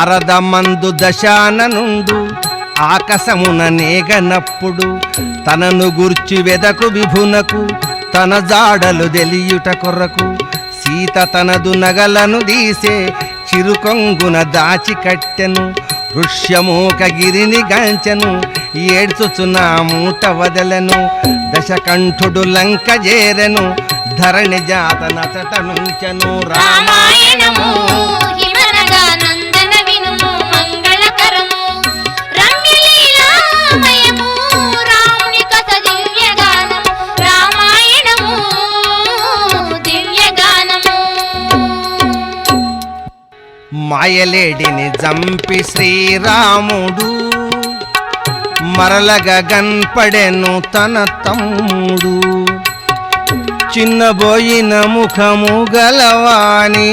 అరదమందు దశాన నుండు ఆకాశమున నేగనప్పుడు తనను గూర్చి వెదకు విభునకు తన జాడలు తెలియుట కొరకు సీత తనదు నగలను దీసే చిరుకొంగున దాచి కట్టెను ఋష్యమూక గిరిని గాంచెను ఏడ్చుచున్న మూట వదలను దశకంఠుడు లంక చేరెను ధరణి జాత నచట నుంచెను రామాయణము హిమనగా నందన వినుము మంగళకరము రమ్యలీలామయము రాముని కథ దివ్యగానము రామాయణము దివ్యగానము మాయలేడిని జంపి శ్రీరాముడు మరలగా గన్పడెను తన తమ్ముడు చిన్నబోయిన ముఖము గలవాని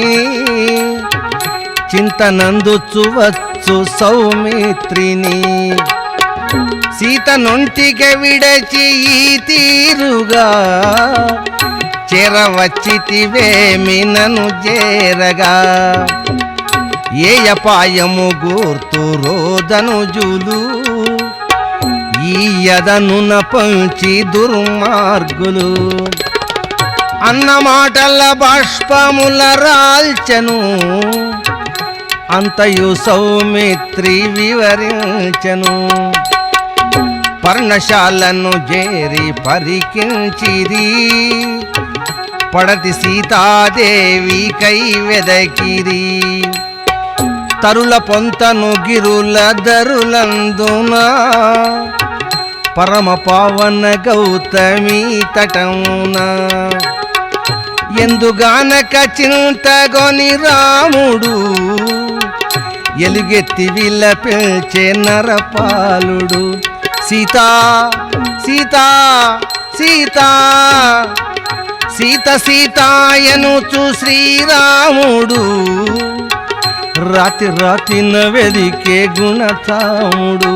చింతనందుచువచ్చు సౌమిత్రిని సీత నొంటికి విడచి ఈ తీరుగా చేరవచ్చితివేమి నన్ను చేరగా ఏ అపాయము గూర్తు రోదనుజులు ఈ యదనున పంచి దుర్మార్గులు అన్న మాటల బాష్పముల రాల్చెను అంతయు సౌమిత్రి వివరించెను పర్ణశాలను చేరి పరికించిరి పడతి సీతాదేవి కై వెదకిరి తరుల పొంతను గిరుల దరులందున పరమ పావన గౌతమి తటమున ఎందుగానక చింతగొని రాముడు ఎలుగెత్తి విలపించే నరపాలుడు సీతా సీతా సీతా సీత సీతాయనుచు శ్రీరాముడు రాతి రాతిన వెదికే గుణతాముడు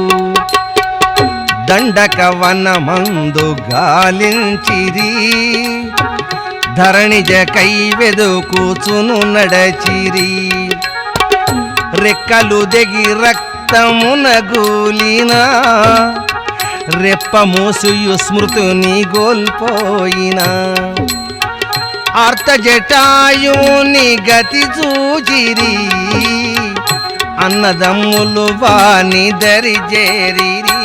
దండక వనమందు గాలించిరి ధరణిజ కై వెదుకుచును నడచిరి రెక్కలు దెగి రక్తమున గూలిన రెప్ప మోసుయు స్మృతుని గోల్పోయిన ఆర్తజటాయుని గతి చూచిరి అన్నదమ్ములు వాని దరి చేరిరి